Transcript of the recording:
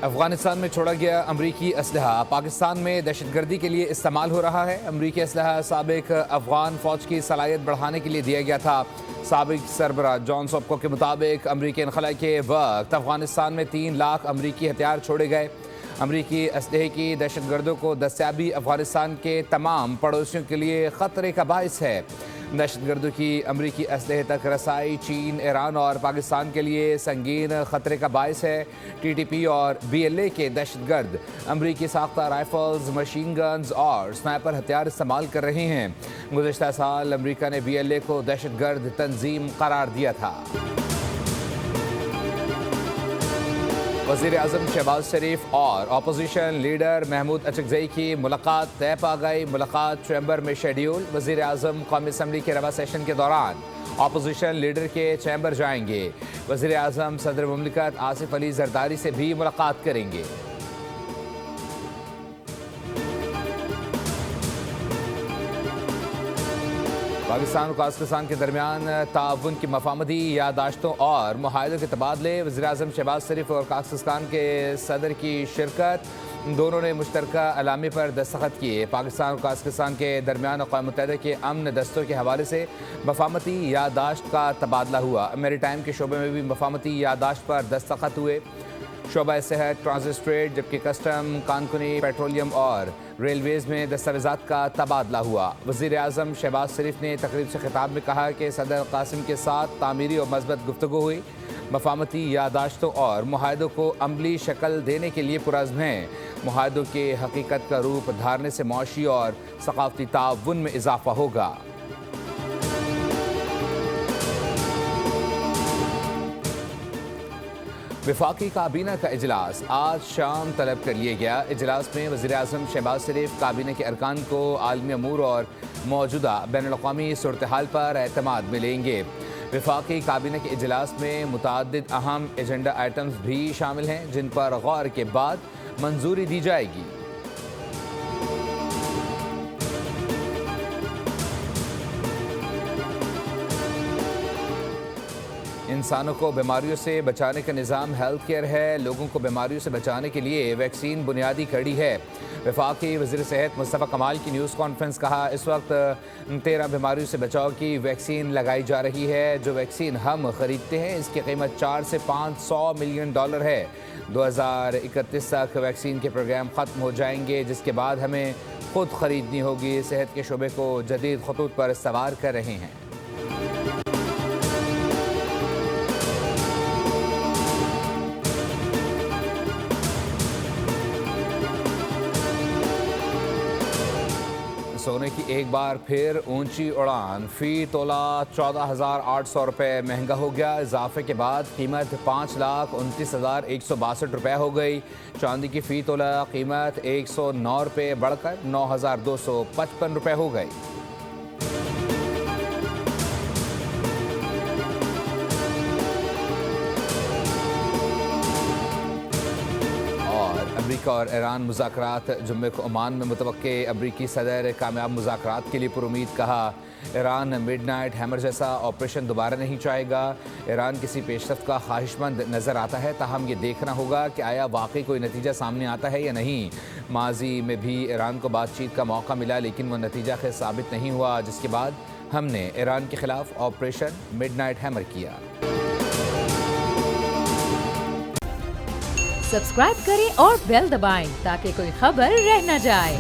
افغانستان میں چھوڑا گیا امریکی اسلحہ پاکستان میں دہشت گردی کے لیے استعمال ہو رہا ہے۔ امریکی اسلحہ سابق افغان فوج کی صلاحیت بڑھانے کے لیے دیا گیا تھا۔ سابق سربراہ جان سوپکو کے مطابق امریکی انخلا کے وقت افغانستان میں 3 لاکھ امریکی ہتھیار چھوڑے گئے۔ امریکی اسلحے کی دہشت گردوں کو دستیابی افغانستان کے تمام پڑوسیوں کے لیے خطرے کا باعث ہے۔ دہشت گردوں کی امریکی اسلحے تک رسائی چین، ایران اور پاکستان کے لیے سنگین خطرے کا باعث ہے۔ ٹی ٹی پی اور بی ایل اے کے دہشت گرد امریکی ساختہ رائفلز، مشین گنز اور سنائپر ہتھیار استعمال کر رہے ہیں۔ گزشتہ سال امریکہ نے بی ایل اے کو دہشت گرد تنظیم قرار دیا تھا۔ وزیر اعظم شہباز شریف اور اپوزیشن لیڈر محمود اچکزئی کی ملاقات طے پا گئی۔ ملاقات چیمبر میں شیڈیول۔ وزیر اعظم قومی اسمبلی کے رواں سیشن کے دوران اپوزیشن لیڈر کے چیمبر جائیں گے۔ وزیر اعظم صدر مملکت آصف علی زرداری سے بھی ملاقات کریں گے۔ پاکستان اور قازقستان کے درمیان تعاون کی مفاہمتی یادداشتوں اور معاہدوں کے تبادلے۔ وزیر اعظم شہباز شریف اور قازقستان کے صدر کی شرکت۔ دونوں نے مشترکہ اعلامیے پر دستخط کیے۔ پاکستان اور قازقستان کے درمیان اقوام متحدہ کے امن دستوں کے حوالے سے مفاہمتی یادداشت کا تبادلہ ہوا۔ میری ٹائم کے شعبے میں بھی مفاہمتی یادداشت پر دستخط ہوئے۔ شعبہ صحت، ٹرانزٹ ٹریڈ، جبکہ کسٹم، کانکنی، پیٹرولیم اور ریلویز میں دستاویزات کا تبادلہ ہوا۔ وزیر اعظم شہباز شریف نے تقریب سے خطاب میں کہا کہ صدر قاسم کے ساتھ تعمیری اور مثبت گفتگو ہوئی۔ مفاہمتی یادداشتوں اور معاہدوں کو عملی شکل دینے کے لیے پرعزم ہیں۔ معاہدوں کے حقیقت کا روپ دھارنے سے معاشی اور ثقافتی تعاون میں اضافہ ہوگا۔ وفاقی کابینہ کا اجلاس آج شام طلب کر لیا گیا۔ اجلاس میں وزیر اعظم شہباز شریف کابینہ کے ارکان کو عالمی امور اور موجودہ بین الاقوامی صورتحال پر اعتماد میں لیں گے۔ وفاقی کابینہ کے اجلاس میں متعدد اہم ایجنڈا آئٹمز بھی شامل ہیں جن پر غور کے بعد منظوری دی جائے گی۔ انسانوں کو بیماریوں سے بچانے کا نظام ہیلتھ کیئر ہے۔ لوگوں کو بیماریوں سے بچانے کے لیے ویکسین بنیادی کڑی ہے۔ وفاقی وزیر صحت مصطفیٰ کمال کی نیوز کانفرنس۔ کہا اس وقت 13 بیماریوں سے بچاؤ کی ویکسین لگائی جا رہی ہے۔ جو ویکسین ہم خریدتے ہیں اس کی قیمت 400 سے 500 ملین ڈالر ہے۔ 2031 تک ویکسین کے پروگرام ختم ہو جائیں گے جس کے بعد ہمیں خود خریدنی ہوگی۔ صحت کے شعبے کو جدید خطوط پر استوار کر رہے ہیں۔ سونے کی ایک بار پھر اونچی اڑان۔ فی تولہ 14,800 روپے مہنگا ہو گیا۔ اضافے کے بعد قیمت 5,29,162 روپے ہو گئی۔ چاندی کی فی تولہ قیمت 109 روپے بڑھ کر 9,255 روپے ہو گئی۔ امریکہ اور ایران مذاکرات جمعے کو عمان میں متوقع۔ امریکی صدر کامیاب مذاکرات کے لیے پر امید۔ کہا ایران مڈ نائٹ ہیمر جیسا آپریشن دوبارہ نہیں چاہے گا۔ ایران کسی پیش رفت کا خواہش مند نظر آتا ہے، تاہم یہ دیکھنا ہوگا کہ آیا واقعی کوئی نتیجہ سامنے آتا ہے یا نہیں۔ ماضی میں بھی ایران کو بات چیت کا موقع ملا لیکن وہ نتیجہ خیز ثابت نہیں ہوا، جس کے بعد ہم نے ایران کے خلاف آپریشن مڈ نائٹ ہیمر کیا۔ سبسکرائب کریں اور بیل دبائیں تاکہ کوئی خبر رہ نہ جائے۔